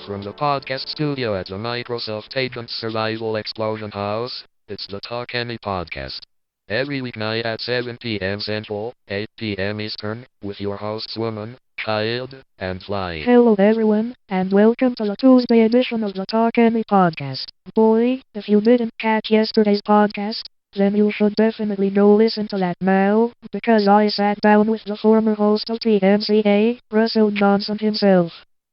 From the podcast studio at the Microsoft Agent Survival Explosion House, it's the TalkAny Podcast. Every weeknight at 7 p.m. Central, 8 p.m. Eastern, with your hosts Woman, Child, and Fly. Hello everyone, and welcome to the Tuesday edition of the TalkAny Podcast. Boy, if you didn't catch yesterday's podcast, then you should definitely go listen to that now, because I sat down with the former host of TMCA, Russell Johnson himself.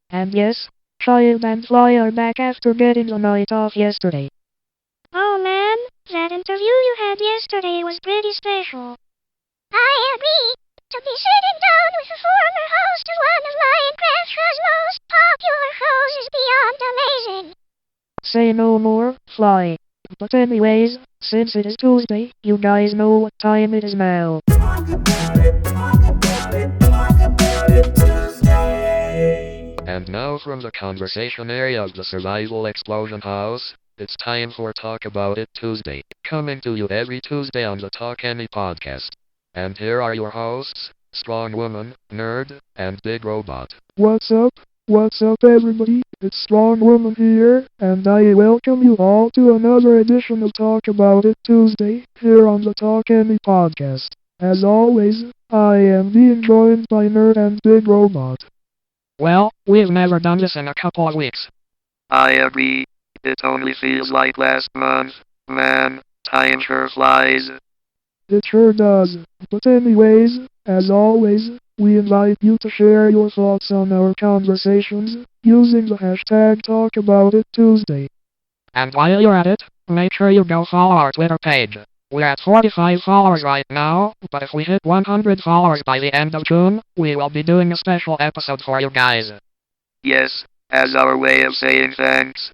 And yes, Child and Fly are back after getting the night off yesterday. Oh man, that interview you had yesterday was pretty special. I agree. To be sitting down with the former host of one of Minecraft's most popular shows is beyond amazing. Say no more, Fly. But anyways, since it is Tuesday, you guys know what time it is now. And now from the conversation area of the Survival Explosion House, it's time for Talk About It Tuesday, coming to you every Tuesday on the TalkAny Podcast. And here are your hosts, Strong Woman, Nerd, and Big Robot. What's up? What's up everybody? It's Strong Woman here, and I welcome you all to another edition of Talk About It Tuesday, here on the TalkAny Podcast. As always, I am being joined by Nerd and Big Robot. Well, we've never done this in a couple of weeks. I agree. It only feels like last month. Man, time sure flies. It sure does. But anyways, as always, we invite you to share your thoughts on our conversations, using the hashtag TalkAboutItTuesday. And while you're at it, make sure you go follow our Twitter page. We're at 45 followers right now, but if we hit 100 followers by the end of June, we will be doing a special episode for you guys. Yes, as our way of saying thanks.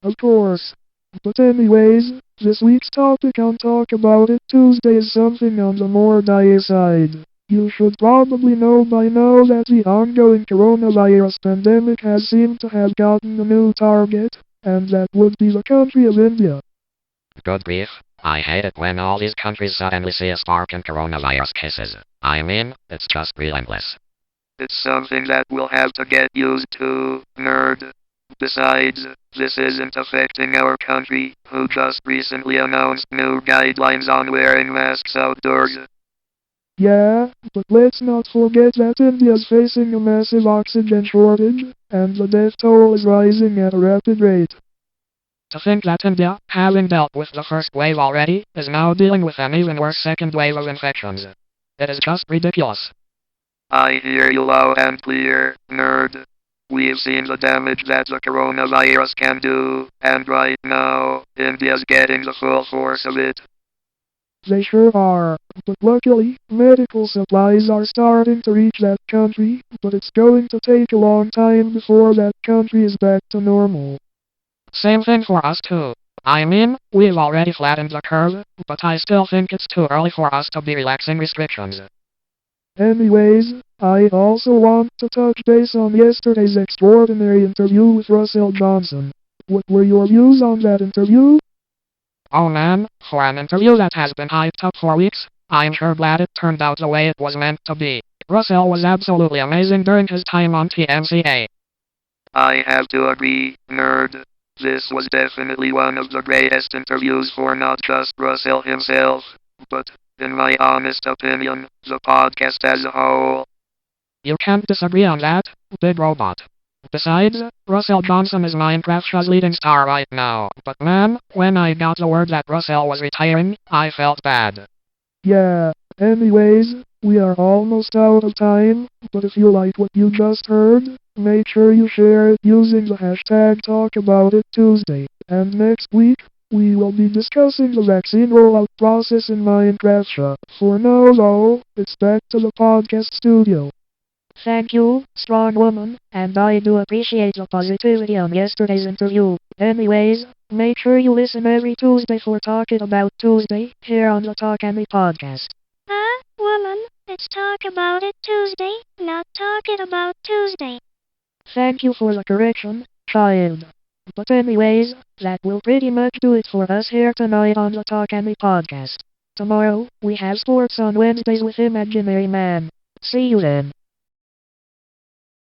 Of course. But anyways, this week's topic on Talk About It Tuesday is something on the more dire side. You should probably know by now that the ongoing coronavirus pandemic has seemed to have gotten a new target, and that would be the country of India. Good grief. I hate it when all these countries suddenly see a spark in coronavirus cases. I mean, it's just relentless. It's something that we'll have to get used to, nerd. Besides, this isn't affecting our country, who just recently announced new guidelines on wearing masks outdoors. Yeah, but let's not forget that India's facing a massive oxygen shortage, and the death toll is rising at a rapid rate. To think that India, having dealt with the first wave already, is now dealing with an even worse second wave of infections. It is just ridiculous. I hear you loud and clear, nerd. We've seen the damage that the coronavirus can do, and right now, India's getting the full force of it. They sure are, but luckily, medical supplies are starting to reach that country, but it's going to take a long time before that country is back to normal. Same thing for us too. I mean, we've already flattened the curve, but I still think it's too early for us to be relaxing restrictions. Anyways, I also want to touch base on yesterday's extraordinary interview with Russell Johnson. What were your views on that interview? Oh man, for an interview that has been hyped up for weeks, I'm sure glad it turned out the way it was meant to be. Russell was absolutely amazing during his time on TMCA. I have to agree, nerd. This was definitely one of the greatest interviews for not just Russell himself, but, in my honest opinion, the podcast as a whole. You can't disagree on that, Big Robot. Besides, Russell Johnson is Minecraft's leading star right now, but man, when I got the word that Russell was retiring, I felt bad. Yeah, anyways, we are almost out of time, but if you like what you just heard, make sure you share it using the hashtag TalkAboutItTuesday. And next week, we will be discussing the vaccine rollout process in Minecraft. For now though, it's back to the podcast studio. Thank you, Strong Woman, and I do appreciate the positivity on yesterday's interview. Anyways, make sure you listen every Tuesday for Talking About Tuesday, here on the TalkAny Podcast. Woman, it's Talk About It Tuesday, not Talking About Tuesday. Thank you for the correction, Child. But anyways, that will pretty much do it for us here tonight on the TalkAny Podcast. Tomorrow, we have sports on Wednesdays with Imaginary Man. See you then.